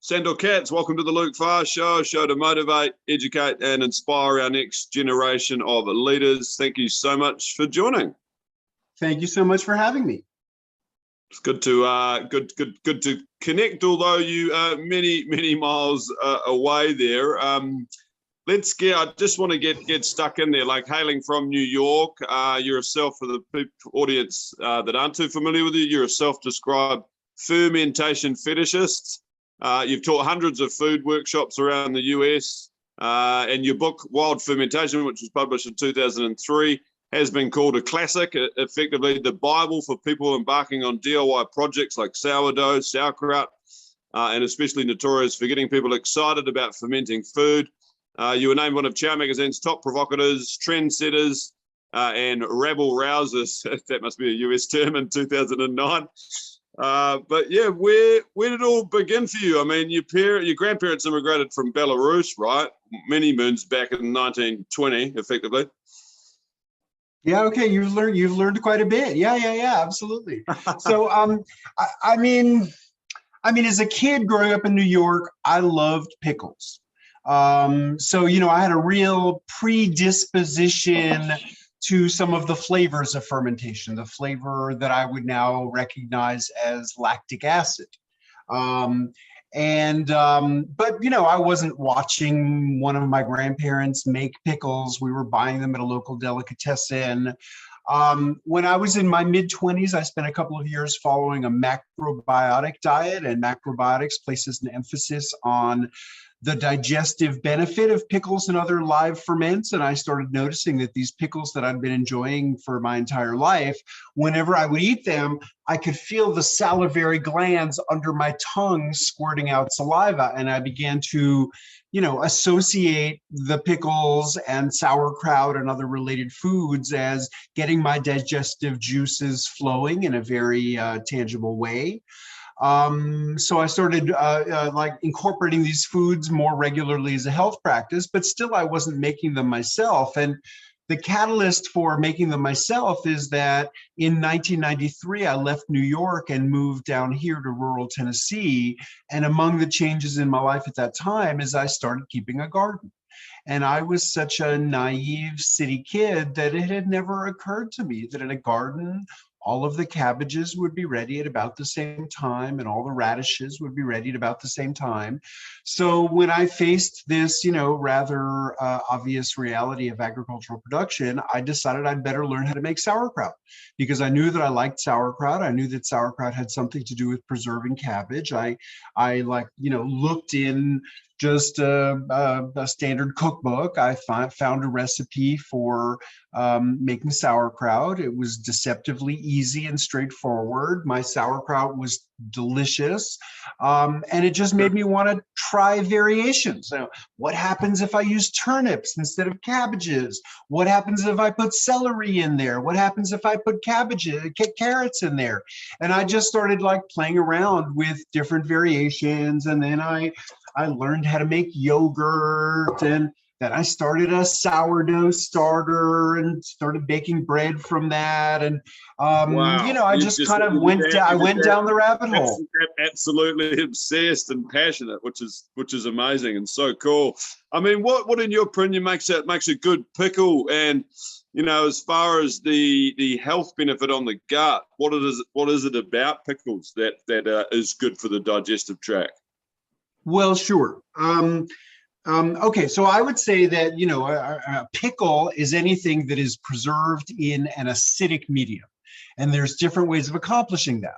Sandor Katz, welcome to the Luke Farr Show, show to motivate, educate, and inspire our next generation of leaders. Thank you so much for joining. Thank you so much for having me. It's good to connect, although you are many miles away there. I just want to get stuck in there, like hailing from New York. You're a for the audience that aren't too familiar with you, you're a self-described fermentation fetishist. You've taught hundreds of food workshops around the US, and your book, Wild Fermentation, which was published in 2003, has been called a classic, effectively the Bible for people embarking on DIY projects like sourdough, sauerkraut, and especially notorious for getting people excited about fermenting food. You were named one of Chow Magazine's top provocateurs, trendsetters, and rabble-rousers, that must be a US term, in 2009. But yeah, where did it all begin for you? I mean, your grandparents immigrated from Belarus, right? Many moons back in 1920, effectively. Yeah, okay, you've learned quite a bit. Yeah, absolutely. So, I mean, as a kid growing up in New York, I loved pickles. So, I had a real predisposition to some of the flavors of fermentation, the flavor that I would now recognize as lactic acid. But I wasn't watching one of my grandparents make pickles. We were buying them at a local delicatessen. When I was in my mid-20s, I spent a couple of years following a macrobiotic diet, and macrobiotics places an emphasis on the digestive benefit of pickles and other live ferments. And I started noticing that these pickles that I'd been enjoying for my entire life, whenever I would eat them, I could feel the salivary glands under my tongue squirting out saliva. And I began to, associate the pickles and sauerkraut and other related foods as getting my digestive juices flowing in a very tangible way. So I started incorporating these foods more regularly as a health practice, but still I wasn't making them myself. And the catalyst for making them myself is that in 1993, I left New York and moved down here to rural Tennessee. And among the changes in my life at that time is I started keeping a garden. And I was such a naive city kid that it had never occurred to me that in a garden, all of the cabbages would be ready at about the same time, and all the radishes would be ready at about the same time. So when I faced this, rather obvious reality of agricultural production, I decided I'd better learn how to make sauerkraut, because I knew that I liked sauerkraut. I knew that sauerkraut had something to do with preserving cabbage. I looked in just a standard cookbook. I found a recipe for making sauerkraut. It was deceptively easy and straightforward. My sauerkraut was delicious. And it just made me want to try variations. What happens if I use turnips instead of cabbages? What happens if I put celery in there? What happens if I put carrots in there? And I just started playing around with different variations. And then I learned how to make yogurt, and then I started a sourdough starter and started baking bread from that. And, wow. I just kind of went down the rabbit hole. Absolutely obsessed and passionate, which is amazing and so cool. I mean, what in your opinion makes a good pickle? And, as far as the health benefit on the gut, what is it about pickles that is good for the digestive tract? Well, sure. Okay, so I would say that, a pickle is anything that is preserved in an acidic medium. And there's different ways of accomplishing that.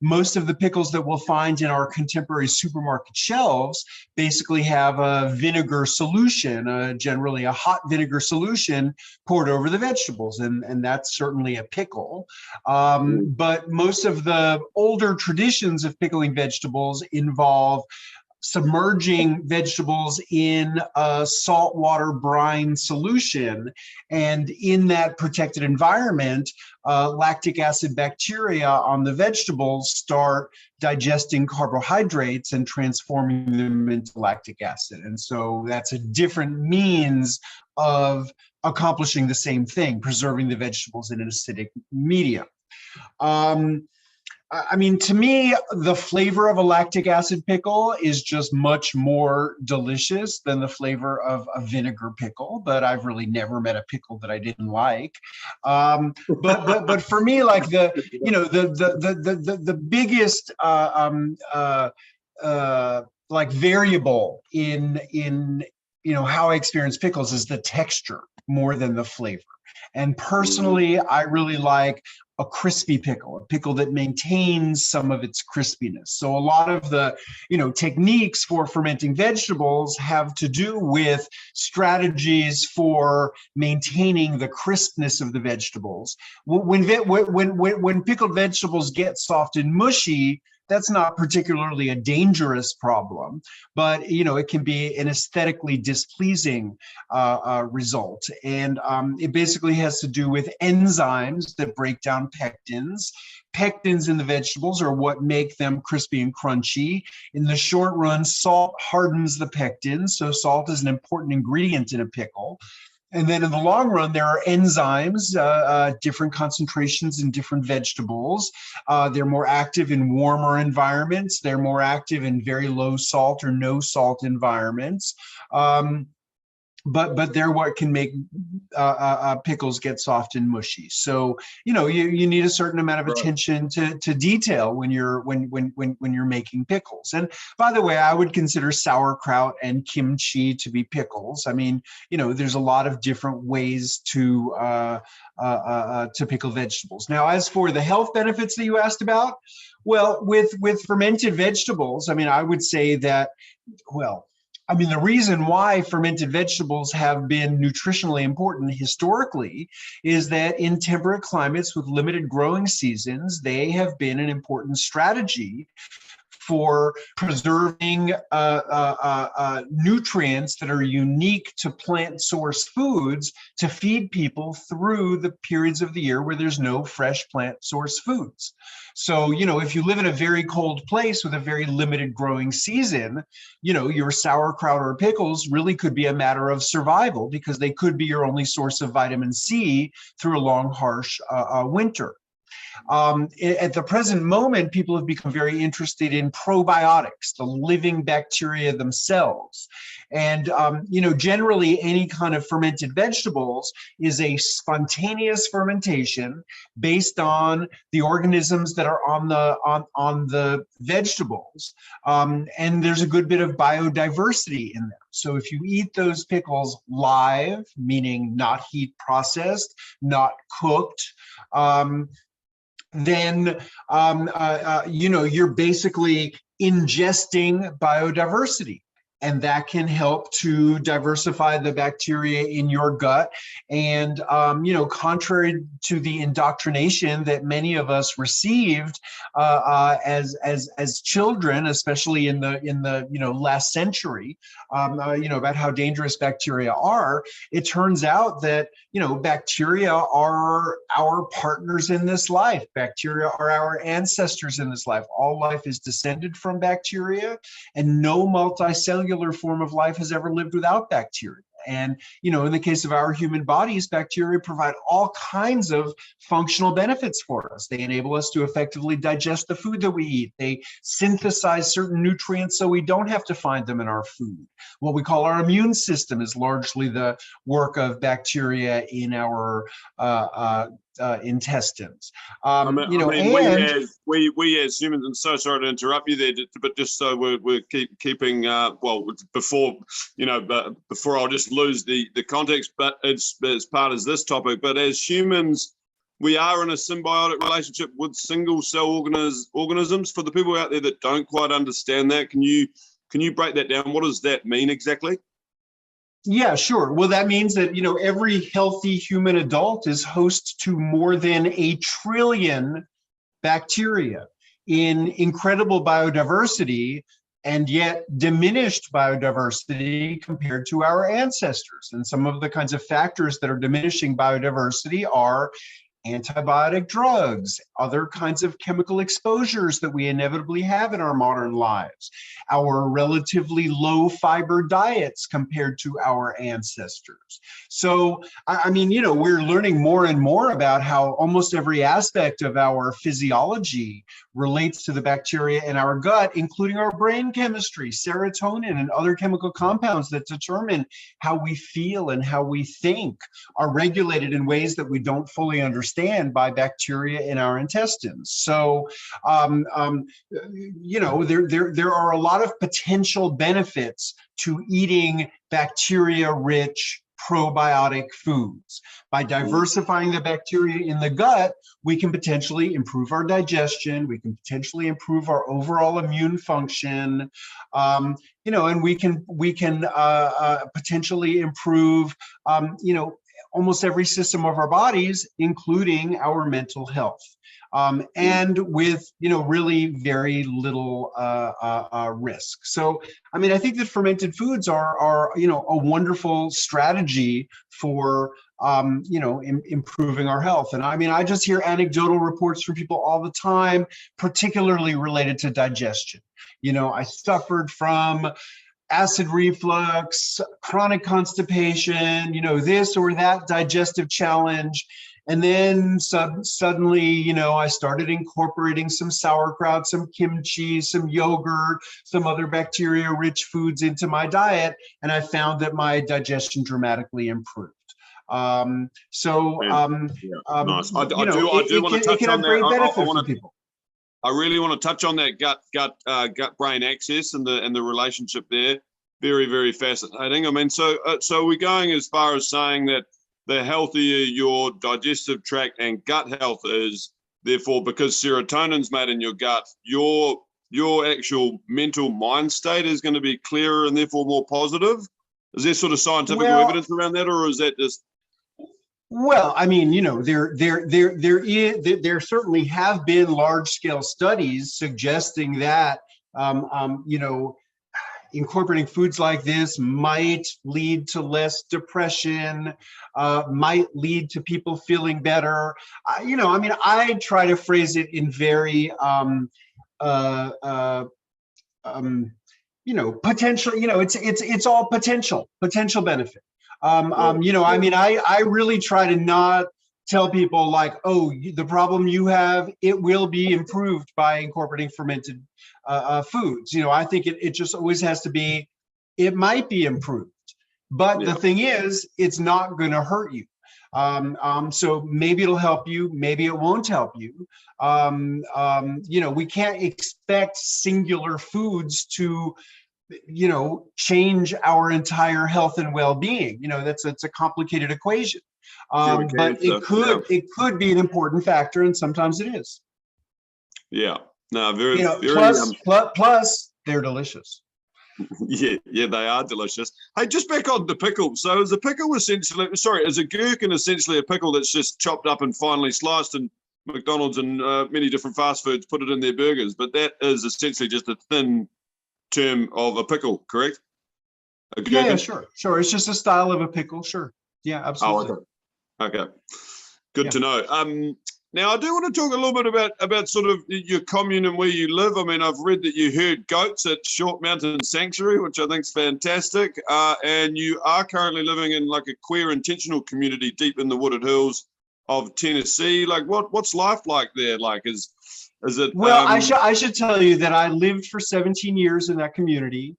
Most of the pickles that we'll find in our contemporary supermarket shelves basically have a vinegar solution, generally a hot vinegar solution poured over the vegetables. And that's certainly a pickle. But most of the older traditions of pickling vegetables involve submerging vegetables in a saltwater brine solution. And in that protected environment, lactic acid bacteria on the vegetables start digesting carbohydrates and transforming them into lactic acid. And so that's a different means of accomplishing the same thing, preserving the vegetables in an acidic medium. I mean, to me, the flavor of a lactic acid pickle is just much more delicious than the flavor of a vinegar pickle. But I've really never met a pickle that I didn't like. But for me, like the biggest like variable in how I experience pickles is the texture more than the flavor. And personally, I really like a crispy pickle, a pickle that maintains some of its crispiness. So a lot of the, techniques for fermenting vegetables have to do with strategies for maintaining the crispness of the vegetables. When pickled vegetables get soft and mushy, that's not particularly a dangerous problem, but it can be an aesthetically displeasing result. And it basically has to do with enzymes that break down pectins. Pectins in the vegetables are what make them crispy and crunchy. In the short run, salt hardens the pectins, so salt is an important ingredient in a pickle. And then in the long run, there are enzymes, different concentrations in different vegetables. They're more active in warmer environments. They're more active in very low salt or no salt environments. But they're what can make pickles get soft and mushy. So you need a certain amount of attention to detail when you're making pickles. And by the way, I would consider sauerkraut and kimchi to be pickles. I mean, there's a lot of different ways to pickle vegetables. Now, as for the health benefits that you asked about, well, with fermented vegetables, I mean, I would say that, the reason why fermented vegetables have been nutritionally important historically is that in temperate climates with limited growing seasons, they have been an important strategy for preserving nutrients that are unique to plant source foods to feed people through the periods of the year where there's no fresh plant source foods. So, if you live in a very cold place with a very limited growing season, your sauerkraut or pickles really could be a matter of survival because they could be your only source of vitamin C through a long, harsh winter. At the present moment, people have become very interested in probiotics, the living bacteria themselves. And, generally any kind of fermented vegetables is a spontaneous fermentation based on the organisms that are on the vegetables. And there's a good bit of biodiversity in them. So if you eat those pickles live, meaning not heat processed, not cooked, then you're basically ingesting biodiversity. And that can help to diversify the bacteria in your gut. And, contrary to the indoctrination that many of us received as children, especially in the last century, about how dangerous bacteria are, it turns out that, bacteria are our partners in this life. Bacteria are our ancestors in this life. All life is descended from bacteria, and no multicellular form of life has ever lived without bacteria. And, in the case of our human bodies, bacteria provide all kinds of functional benefits for us. They enable us to effectively digest the food that we eat. They synthesize certain nutrients so we don't have to find them in our food. What we call our immune system is largely the work of bacteria in our intestines. We as humans, and so sorry to interrupt you there, but just so we're keeping before I'll just lose the context, but it's as part of this topic. But as humans, we are in a symbiotic relationship with single cell organisms. For the people out there that don't quite understand that, can you break that down? What does that mean exactly? Yeah, sure. Well, that means that, every healthy human adult is host to more than 1 trillion bacteria in incredible biodiversity, and yet diminished biodiversity compared to our ancestors. And some of the kinds of factors that are diminishing biodiversity are antibiotic drugs, other kinds of chemical exposures that we inevitably have in our modern lives, our relatively low fiber diets compared to our ancestors. So, I mean, you know, we're learning more and more about how almost every aspect of our physiology relates to the bacteria in our gut, including our brain chemistry, serotonin, and other chemical compounds that determine how we feel and how we think are regulated in ways that we don't fully understand by bacteria in our intestines. So, you know, there are a lot of potential benefits to eating bacteria-rich probiotic foods. By diversifying the bacteria in the gut, we can potentially improve our digestion, we can potentially improve our overall immune function, you know, and we can potentially improve, you know, almost every system of our bodies, including our mental health. And with, you know, really very little risk. So, I mean, I think that fermented foods are you know, a wonderful strategy for, you know, improving our health. And I mean, I just hear anecdotal reports from people all the time, particularly related to digestion. You know, I suffered from acid reflux, chronic constipation, you know, this or that digestive challenge. And then suddenly, you know, I started incorporating some sauerkraut, some kimchi, some yogurt, some other bacteria-rich foods into my diet, and I found that my digestion dramatically improved. So, nice. I do want to touch on that. Great benefit for people. I really want to touch on that gut-brain axis and the relationship there. Very, very fascinating. I mean, so we're going as far as saying that the healthier your digestive tract and gut health is, therefore, because serotonin's made in your gut, your actual mental mind state is going to be clearer and therefore more positive. Is there sort of scientific evidence around that, or is that just? Well, I mean, you know, there certainly have been large-scale studies suggesting that, you know, incorporating foods like this might lead to less depression, might lead to people feeling better. You know, I mean, I try to phrase it in very, you know, potential. You know, it's all potential benefit. You know, I mean, I really try to not tell people like, oh, the problem you have, it will be improved by incorporating fermented foods. You know, I think it just always has to be, it might be improved, but the thing is, it's not going to hurt you. So maybe it'll help you, maybe it won't help you. You know, we can't expect singular foods to, you know, change our entire health and well-being. You know, that's a complicated equation. But it could be an important factor, and sometimes it is. Yeah. No, very, you know, very. Plus, they're delicious. Yeah, they are delicious. Hey, just back on the pickle. So is a pickle essentially, is a gherkin essentially a pickle that's just chopped up and finely sliced, and McDonald's and many different fast foods put it in their burgers, but that is essentially just a thin term of a pickle, correct? Yeah, sure. It's just a style of a pickle, sure. Yeah, absolutely. Oh, okay. Good to know. Now, I do want to talk a little bit about sort of your commune and where you live. I mean, I've read that you herd goats at Short Mountain Sanctuary, which I think is fantastic. And you are currently living in like a queer intentional community deep in the wooded hills of Tennessee. Like, what's life like there? Like, is it? Well, I should tell you that I lived for 17 years in that community.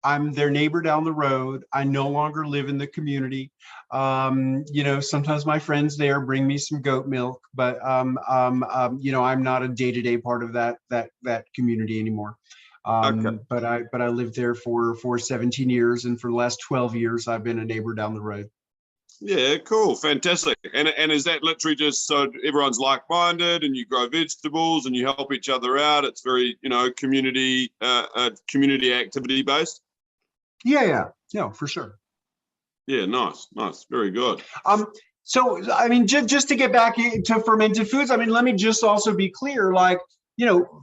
I'm their neighbor down the road. I no longer live in the community. You know, sometimes my friends there bring me some goat milk, but you know, I'm not a day-to-day part of that community anymore. But I lived there for 17 years, and for the last 12 years, I've been a neighbor down the road. Yeah, cool, fantastic. And is that literally just so everyone's like-minded and you grow vegetables and you help each other out? It's very, you know, community activity based. Yeah, for sure. Yeah, nice, very good. So I mean, just to get back to fermented foods, I mean, let me just also be clear, like, you know,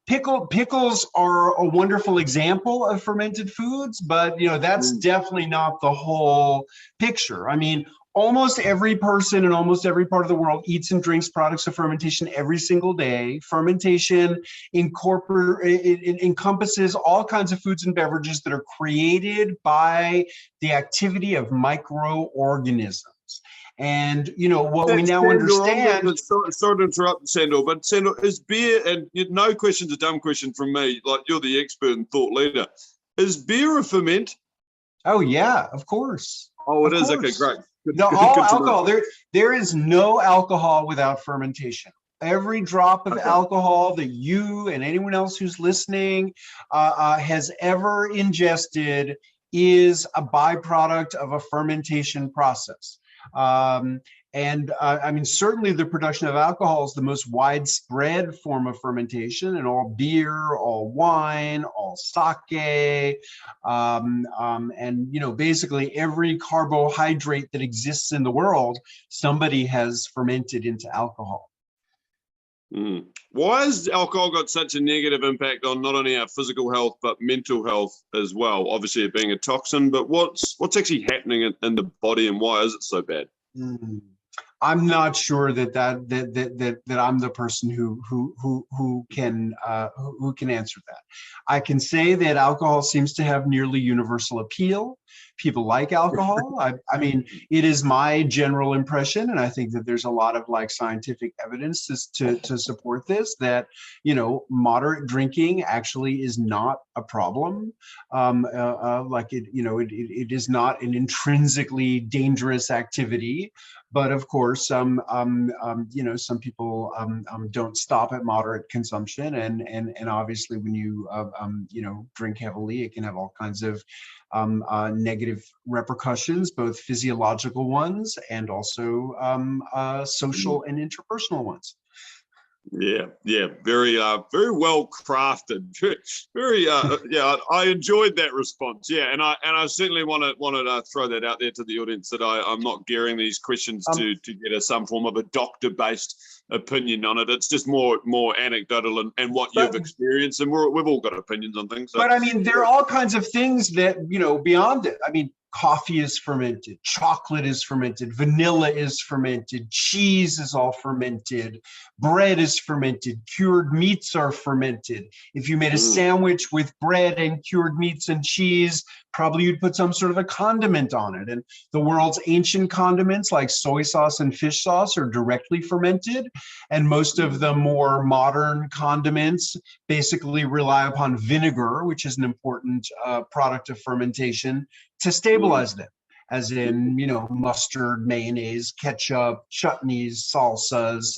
pickles are a wonderful example of fermented foods, but you know, that's definitely not the whole picture. I mean, almost every person in almost every part of the world eats and drinks products of fermentation every single day. Fermentation it encompasses all kinds of foods and beverages that are created by the activity of microorganisms. And what we now understand. Sorry to interrupt, Sandor, but Sandor, is beer, and no question's a dumb question from me, like you're the expert and thought leader. Is beer a ferment? Oh yeah, of course. Oh, it is. Okay, great. No, all alcohol. There is no alcohol without fermentation. Every drop of alcohol that you and anyone else who's listening has ever ingested is a byproduct of a fermentation process. I mean, certainly the production of alcohol is the most widespread form of fermentation, and all beer, all wine, all sake, and basically every carbohydrate that exists in the world, somebody has fermented into alcohol. Why has alcohol got such a negative impact on not only our physical health but mental health as well? Obviously, it being a toxin, but what's actually happening in the body, and why is it so bad? I'm not sure that I'm the person who can answer that. I can say that alcohol seems to have nearly universal appeal. People like alcohol. I mean, it is my general impression, and I think that there's a lot of scientific evidence to support this, that moderate drinking actually is not a problem. It is not an intrinsically dangerous activity. But of course, some people don't stop at moderate consumption, and obviously, when you drink heavily, it can have all kinds of negative repercussions, both physiological ones and also social and interpersonal ones. Yeah, very well crafted. Very, I enjoyed that response. Yeah, and I certainly wanted to throw that out there to the audience, that I'm not gearing these questions to get some form of a doctor-based opinion on it. It's just more anecdotal and what you've experienced, and we've all got opinions on things. So. But I mean, there are all kinds of things that beyond it. I mean, coffee is fermented, chocolate is fermented, vanilla is fermented, cheese is all fermented, bread is fermented, cured meats are fermented. If you made a sandwich with bread and cured meats and cheese, probably you'd put some sort of a condiment on it. And the world's ancient condiments like soy sauce and fish sauce are directly fermented. And most of the more modern condiments basically rely upon vinegar, which is an important product of fermentation, to stabilize them, as in, mustard, mayonnaise, ketchup, chutneys, salsas,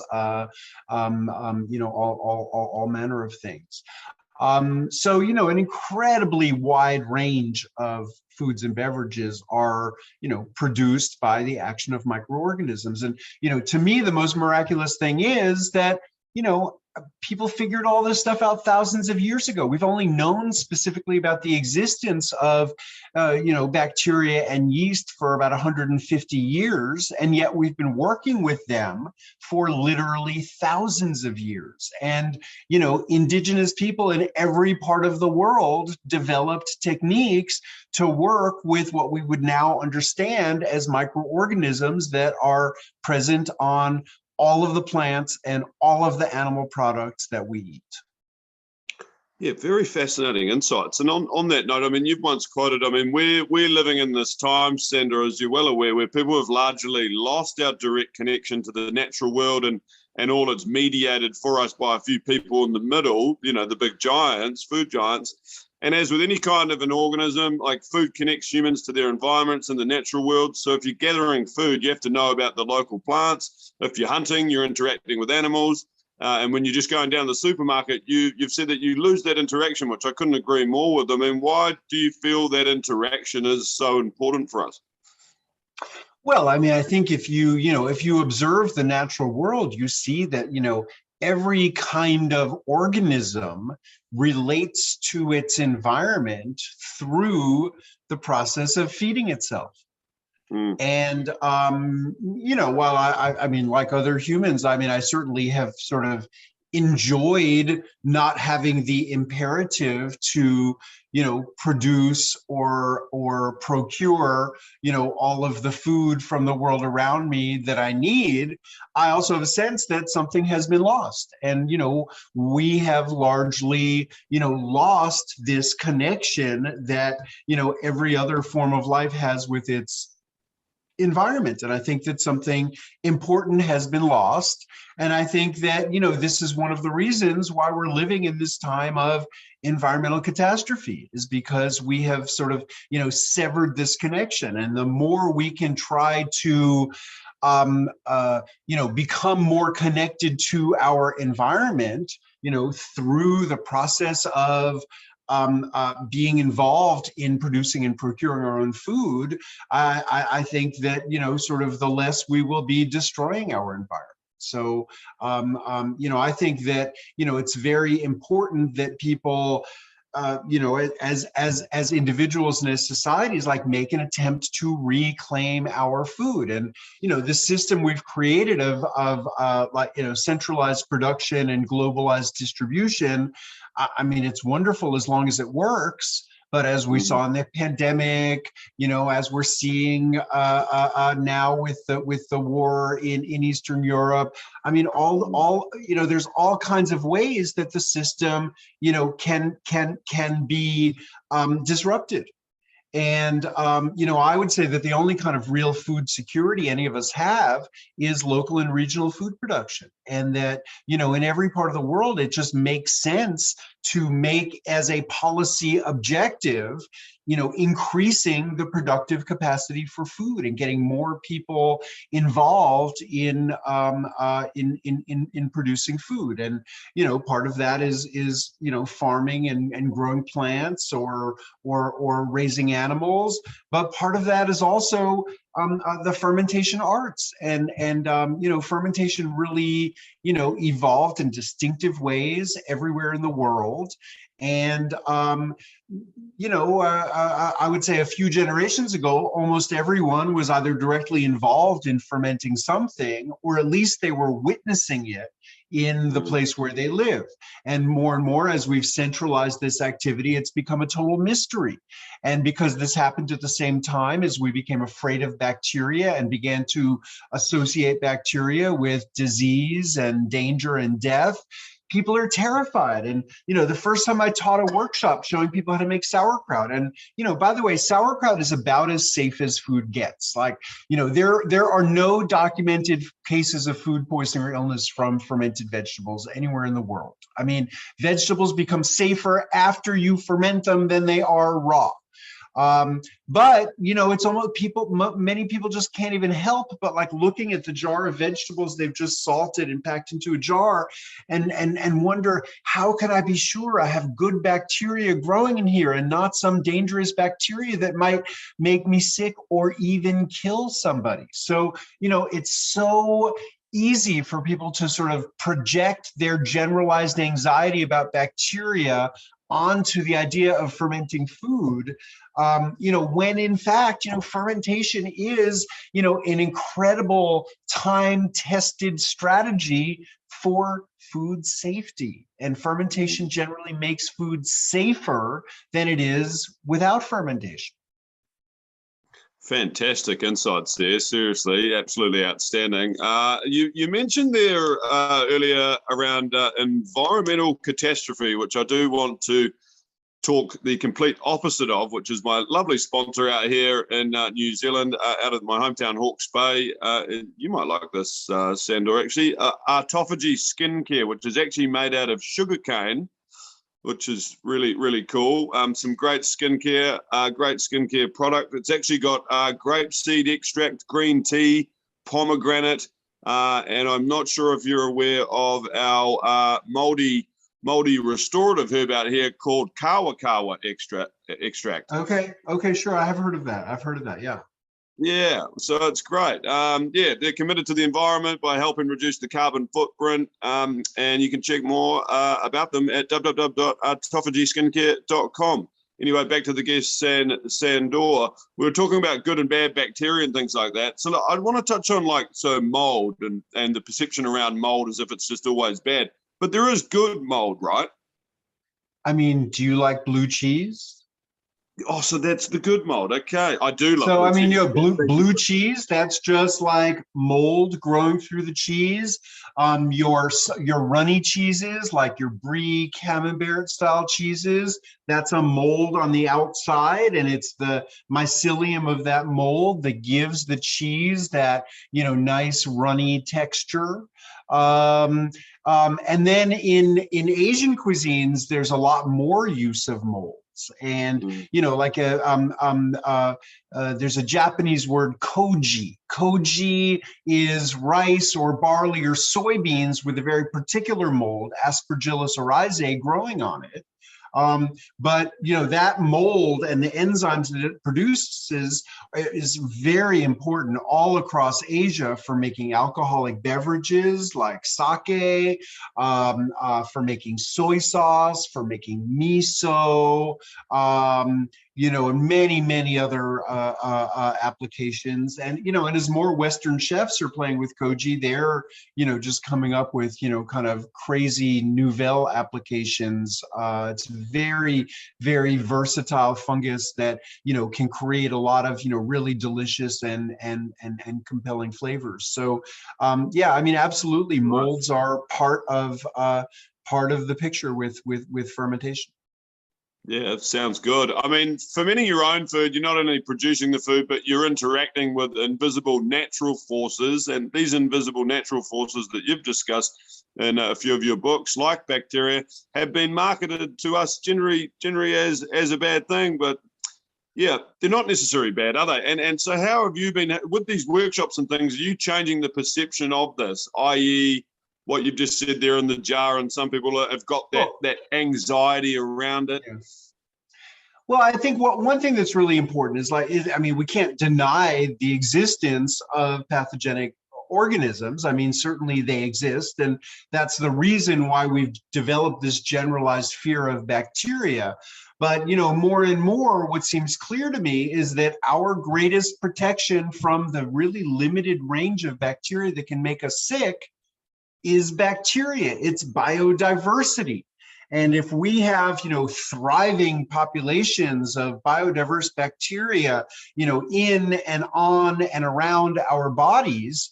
all manner of things. So, an incredibly wide range of foods and beverages are, produced by the action of microorganisms. And, to me, the most miraculous thing is that, people figured all this stuff out thousands of years ago. We've only known specifically about the existence of, bacteria and yeast for about 150 years, and yet we've been working with them for literally thousands of years. And, indigenous people in every part of the world developed techniques to work with what we would now understand as microorganisms that are present on all of the plants and all of the animal products that we eat. Yeah, very fascinating insights. And on that note, I mean, you've once quoted, I mean, we're living in this time, Sandor, as you're well aware, where people have largely lost our direct connection to the natural world, and all it's mediated for us by a few people in the middle, the big giants, food giants. And as with any kind of an organism, like food connects humans to their environments in the natural world. So if you're gathering food, you have to know about the local plants. If you're hunting, you're interacting with animals. And when you're just going down the supermarket, you've said that you lose that interaction, which I couldn't agree more with. I mean, why do you feel that interaction is so important for us? Well, I mean, I think if you observe the natural world, you see that, every kind of organism relates to its environment through the process of feeding itself. And, while I mean, like other humans, I mean, I certainly have sort of enjoyed not having the imperative to, produce or procure, all of the food from the world around me that I need. I also have a sense that something has been lost. And, we have largely, lost this connection that, every other form of life has with its environment. And I think that something important has been lost. And I think that, this is one of the reasons why we're living in this time of environmental catastrophe, is because we have sort of, severed this connection. And the more we can try to become more connected to our environment, through the process of being involved in producing and procuring our own food, I think that, sort of the less we will be destroying our environment. So, I think that, it's very important that people, as individuals and as societies, like, make an attempt to reclaim our food. And, the system we've created of centralized production and globalized distribution, I mean, it's wonderful as long as it works. But as we saw in the pandemic, as we're seeing now with the war in Eastern Europe, I mean, there's all kinds of ways that the system, can be disrupted. And, I would say that the only kind of real food security any of us have is local and regional food production. And that, in every part of the world, it just makes sense to make as a policy objective, increasing the productive capacity for food and getting more people involved in producing food. And, part of that is farming and growing plants or raising animals. But part of that is also the fermentation arts, and fermentation really, evolved in distinctive ways everywhere in the world. And, I would say a few generations ago, almost everyone was either directly involved in fermenting something, or at least they were witnessing it in the place where they live. And more, as we've centralized this activity, it's become a total mystery. And because this happened at the same time as we became afraid of bacteria and began to associate bacteria with disease and danger and death, people are terrified. And, the first time I taught a workshop showing people how to make sauerkraut, and, by the way, sauerkraut is about as safe as food gets. Like, there are no documented cases of food poisoning or illness from fermented vegetables anywhere in the world. I mean, vegetables become safer after you ferment them than they are raw. But, it's almost many people just can't even help but, like, looking at the jar of vegetables they've just salted and packed into a jar and wonder, how can I be sure I have good bacteria growing in here and not some dangerous bacteria that might make me sick or even kill somebody? So, it's so easy for people to sort of project their generalized anxiety about bacteria onto the idea of fermenting food, when in fact, fermentation is, an incredible time-tested strategy for food safety. And fermentation generally makes food safer than it is without fermentation. Fantastic insights there. Seriously, absolutely outstanding. You mentioned there earlier around environmental catastrophe, which I do want to talk the complete opposite of, which is my lovely sponsor out here in New Zealand, out of my hometown, Hawke's Bay. You might like this, Sandor, actually. Autophagy skincare, which is actually made out of sugarcane, which is really, really cool. Some great skincare product. It's actually got grape seed extract, green tea, pomegranate, and I'm not sure if you're aware of our moldy restorative herb out here called kawa extract. Okay, sure. I have heard of that. Yeah. Yeah, so it's great. They're committed to the environment by helping reduce the carbon footprint. And you can check more about them at www.autophagyskincare.com. Anyway, back to the guest, Sandor. We were talking about good and bad bacteria and things like that. So I want to touch on mold and the perception around mold as if it's just always bad. but there is good mold, right? I mean, do you like blue cheese? Oh, so that's the good mold. Okay, I do love. So, blue I mean, cheese. blue cheese, that's just like mold growing through the cheese. Your runny cheeses, like your brie, camembert style cheeses, that's a mold on the outside, and it's the mycelium of that mold that gives the cheese that, nice runny texture. And then in Asian cuisines, there's a lot more use of molds. And like there's a Japanese word koji. Koji is rice or barley or soybeans with a very particular mold, Aspergillus oryzae, growing on it. But that mold and the enzymes that it produces is very important all across Asia for making alcoholic beverages like sake, for making soy sauce, for making miso, and many other applications. And and as more Western chefs are playing with koji, they're just coming up with kind of crazy nouvelle applications. It's very, very versatile fungus that can create a lot of really delicious and compelling flavors. So yeah, I mean, absolutely, molds are part of the picture with fermentation. Yeah, it sounds good. I mean, fermenting your own food, you're not only producing the food, but you're interacting with invisible natural forces. And these invisible natural forces that you've discussed in a few of your books, like bacteria, have been marketed to us generally as a bad thing. But yeah, they're not necessarily bad, are they? And so how have you been, with these workshops and things, are you changing the perception of this, i.e., what you've just said there in the jar, and some people have got that anxiety around it? Yes. Well, I think one thing that's really important is we can't deny the existence of pathogenic organisms. I mean, certainly they exist, and that's the reason why we've developed this generalized fear of bacteria. But more and more, what seems clear to me is that our greatest protection from the really limited range of bacteria that can make us sick is bacteria. It's biodiversity. And if we have, thriving populations of biodiverse bacteria, in and on and around our bodies,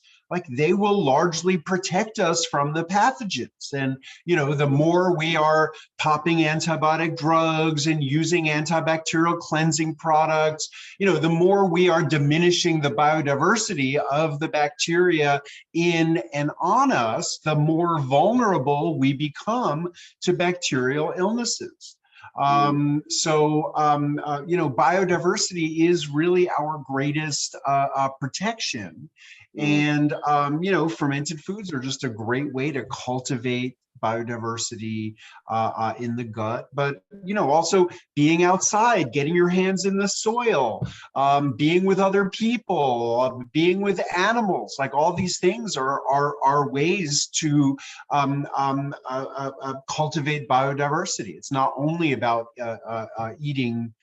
they will largely protect us from the pathogens. And, the more we are popping antibiotic drugs and using antibacterial cleansing products, the more we are diminishing the biodiversity of the bacteria in and on us, the more vulnerable we become to bacterial illnesses. Biodiversity is really our greatest protection. And, fermented foods are just a great way to cultivate biodiversity in the gut, but, also being outside, getting your hands in the soil, being with other people, being with animals, all these things are ways to cultivate biodiversity. It's not only about eating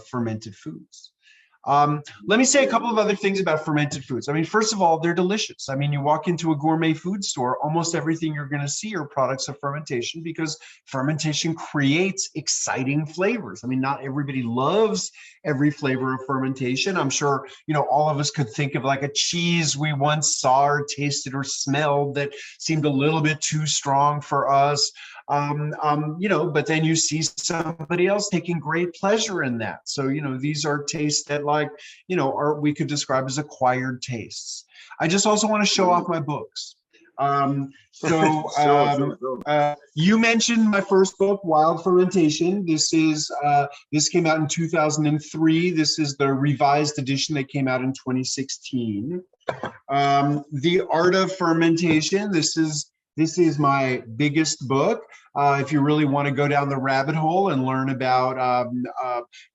fermented foods. Let me say a couple of other things about fermented foods. I mean, first of all, they're delicious. I mean, you walk into a gourmet food store, almost everything you're going to see are products of fermentation, because fermentation creates exciting flavors. I mean, not everybody loves every flavor of fermentation. I'm sure, all of us could think of a cheese we once saw or tasted or smelled that seemed a little bit too strong for us. But then you see somebody else taking great pleasure in that. So, these are tastes that we could describe as acquired tastes. I just also want to show off my books. You mentioned my first book, Wild Fermentation. This came out in 2003. This is the revised edition that came out in 2016. The Art of Fermentation. This is my biggest book. If you really want to go down the rabbit hole and learn about,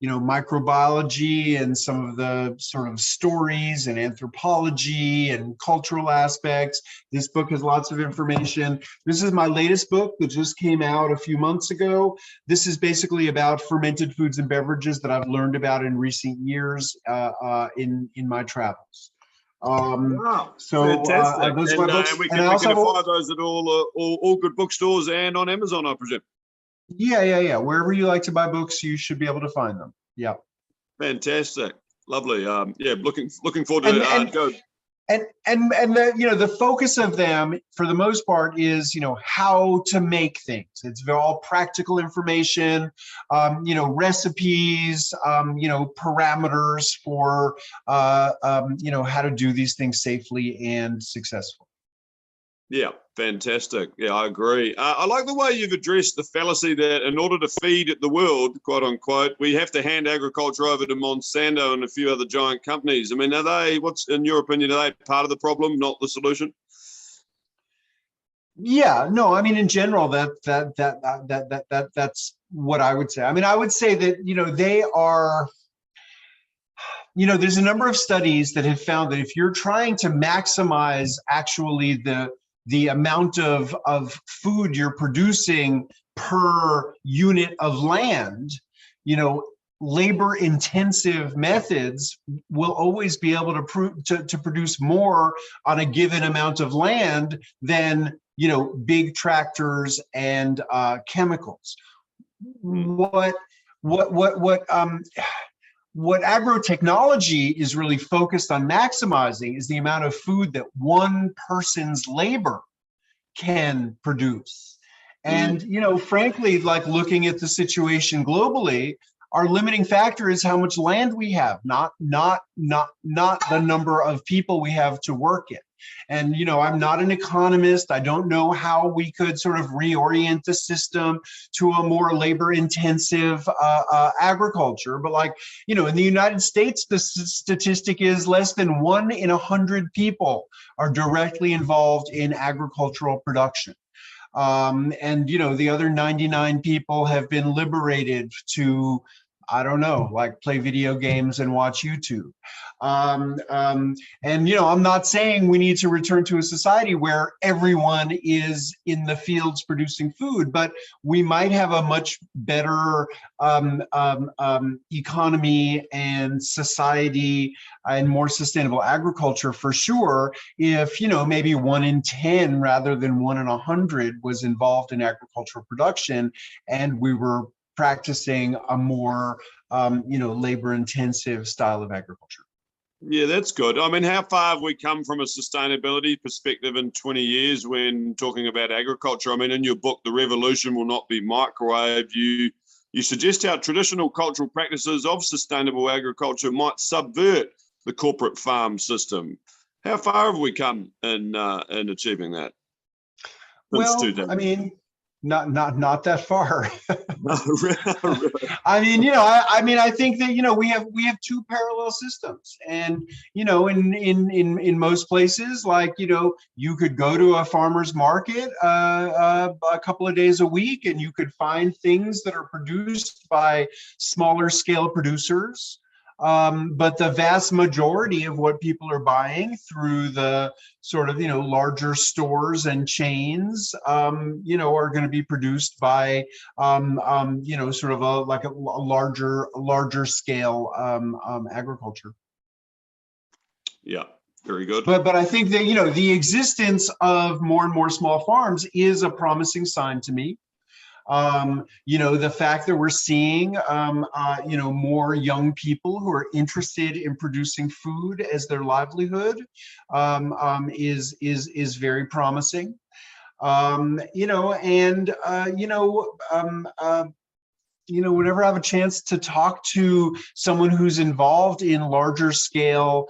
microbiology and some of the sort of stories and anthropology and cultural aspects, this book has lots of information. This is my latest book that just came out a few months ago. This is basically about fermented foods and beverages that I've learned about in recent years in my travels. Wow, So fantastic! those are my books, And we and I can also have acquire those at all good bookstores and on Amazon, I presume. yeah. Wherever you like to buy books, you should be able to find them. Yeah. Fantastic, lovely. Yeah, looking forward And to and go. and the, the focus of them for the most part is how to make things. It's all practical information, recipes, parameters for how to do these things safely and successfully. Yeah, fantastic. Yeah, I agree. I like the way you've addressed the fallacy that in order to feed the world, quote unquote, we have to hand agriculture over to Monsanto and a few other giant companies. I mean, what's in your opinion, are they part of the problem, not the solution? Yeah, no, I mean, in general, that's what I would say. I mean, I would say that, they are, there's a number of studies that have found that if you're trying to maximize actually the amount of food you're producing per unit of land, labor intensive methods will always be able to produce more on a given amount of land than big tractors and chemicals. What agrotechnology is really focused on maximizing is the amount of food that one person's labor can produce. And, frankly, like looking at the situation globally, our limiting factor is how much land we have, not the number of people we have to work in. And, I'm not an economist. I don't know how we could sort of reorient the system to a more labor intensive agriculture. But in the United States, the statistic is less than 1 in 100 people are directly involved in agricultural production. And the other 99 people have been liberated to, I don't know, play video games and watch YouTube. And I'm not saying we need to return to a society where everyone is in the fields producing food, but we might have a much better economy and society and more sustainable agriculture for sure if maybe 1 in 10 rather than 1 in 100 was involved in agricultural production, and we were practicing a more labor intensive style of agriculture. Yeah, that's good. I mean, how far have we come from a sustainability perspective in 20 years when talking about agriculture? I mean, in your book, The Revolution Will Not Be Microwaved, you suggest how traditional cultural practices of sustainable agriculture might subvert the corporate farm system. How far have we come in achieving that? Well, I mean, not that far. I mean, I think that we have two parallel systems, and in most places, you could go to a farmer's market a couple of days a week, and you could find things that are produced by smaller scale producers. But the vast majority of what people are buying through the sort of larger stores and chains are going to be produced by sort of a larger scale agriculture. Yeah, very good. But I think that the existence of more and more small farms is a promising sign to me. The fact that we're seeing, more young people who are interested in producing food as their livelihood is very promising. Whenever I have a chance to talk to someone who's involved in larger scale,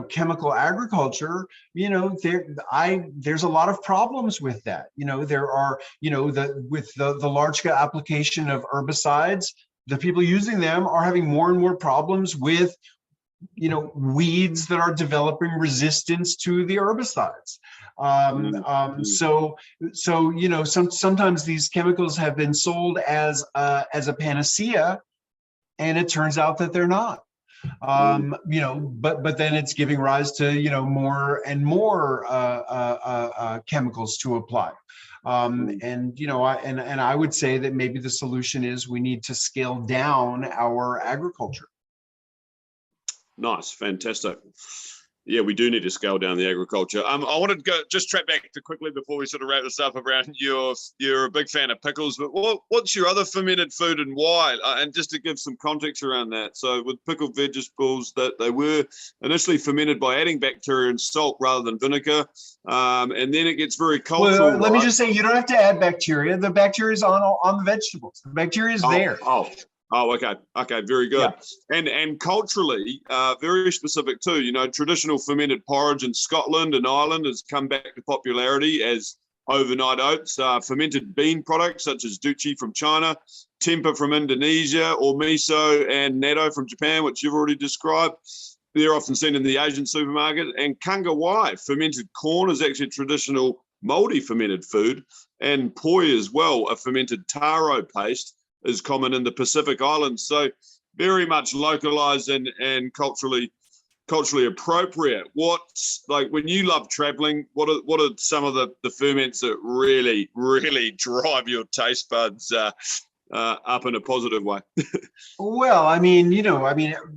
chemical agriculture, there's a lot of problems with that. There are, with the large scale application of herbicides, the people using them are having more and more problems with weeds that are developing resistance to the herbicides. Sometimes these chemicals have been sold as a panacea, and it turns out that they're not. But then it's giving rise to more and more chemicals to apply. And I would say that maybe the solution is we need to scale down our agriculture. Nice, fantastic. Yeah, we do need to scale down the agriculture. I wanted to go just track back to quickly before we sort of wrap this up around you're a big fan of pickles, but what's your other fermented food and why? And just to give some context around that. So with pickled vegetables, that they were initially fermented by adding bacteria and salt rather than vinegar, and then it gets very cultural. Well, let me just say, you don't have to add bacteria. The bacteria is on the vegetables. The bacteria is there. Oh, okay, very good. Yeah. And culturally, very specific too. You know, traditional fermented porridge in Scotland and Ireland has come back to popularity as overnight oats, fermented bean products such as duchi from China, tempeh from Indonesia, or miso and natto from Japan, which you've already described. They're often seen in the Asian supermarket. And kangawai, fermented corn, is actually a traditional Māori fermented food. And poi as well, a fermented taro paste, is common in the Pacific Islands. So very much localized and culturally appropriate. What's like when you love traveling, what are some of the ferments that really, really drive your taste buds up in a positive way? Well,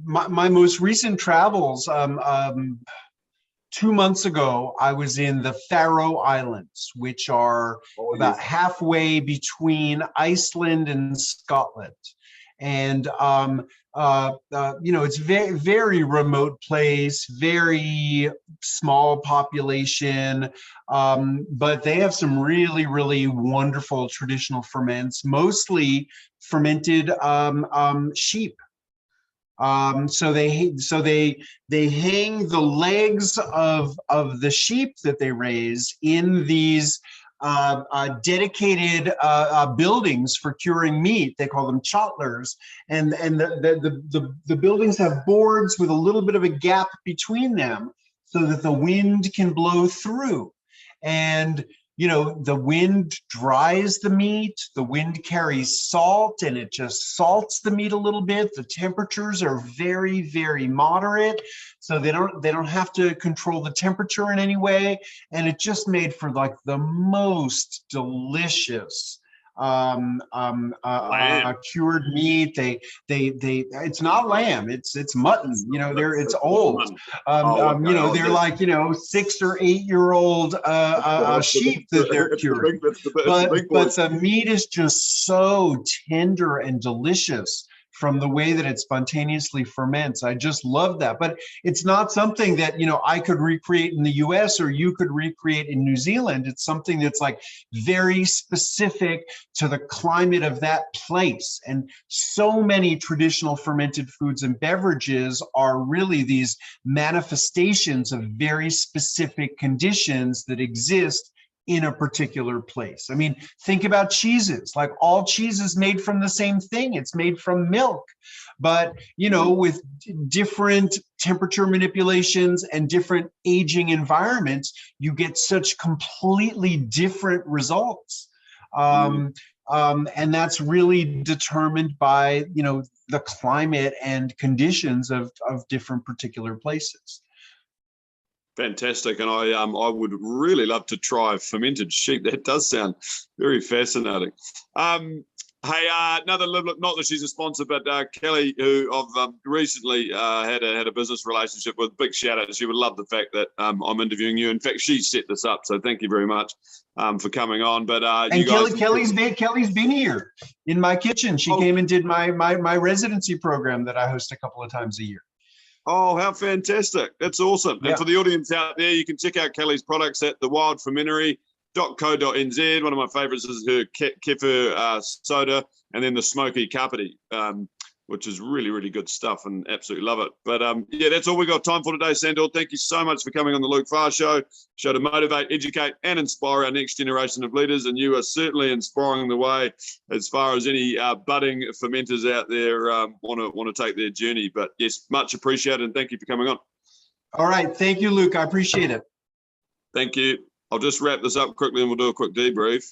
my most recent travels, 2 months ago, I was in the Faroe Islands, which are about halfway between Iceland and Scotland. And, it's very, very remote place, very small population, but they have some really, really wonderful traditional ferments, mostly fermented sheep. So they hang the legs of the sheep that they raise in these dedicated buildings for curing meat. They call them chotlers, and the buildings have boards with a little bit of a gap between them so that the wind can blow through. And the wind dries the meat, the wind carries salt, and it just salts the meat a little bit. The temperatures are very, very moderate, so they don't have to control the temperature in any way. And it just made for like the most delicious cured meat. They it's not lamb, it's mutton. It's old. They're like 6 or 8 year old sheep that they're curing. But the meat is just so tender and delicious from the way that it spontaneously ferments. I just love that. But it's not something that, I could recreate in the US or you could recreate in New Zealand. It's something that's like very specific to the climate of that place. And so many traditional fermented foods and beverages are really these manifestations of very specific conditions that exist in a particular place. I mean, think about cheeses. Like all cheese is made from the same thing. It's made from milk. But, with different temperature manipulations and different aging environments, you get such completely different results. And that's really determined by, the climate and conditions of different particular places. Fantastic, and I would really love to try fermented sheep. That does sound very fascinating. Hey, another little, not that she's a sponsor, but Kelly, who I've recently had a business relationship with. Big shout out. She would love the fact that I'm interviewing you. In fact, she set this up, so thank you very much for coming on. But and Kelly's been here in my kitchen. She came and did my residency program that I host a couple of times a year. Oh, how fantastic. That's awesome. Yeah. And for the audience out there, you can check out Kelly's products at thewildfermentery.co.nz. One of my favorites is her kefir soda, and then the smoky kapiti, which is really, really good stuff, and absolutely love it. But that's all we got time for today, Sandor. Thank you so much for coming on the Luke Farr Show to motivate, educate, and inspire our next generation of leaders. And you are certainly inspiring the way as far as any budding fermenters out there want to take their journey. But yes, much appreciated, and thank you for coming on. All right. Thank you, Luke. I appreciate it. Thank you. I'll just wrap this up quickly and we'll do a quick debrief.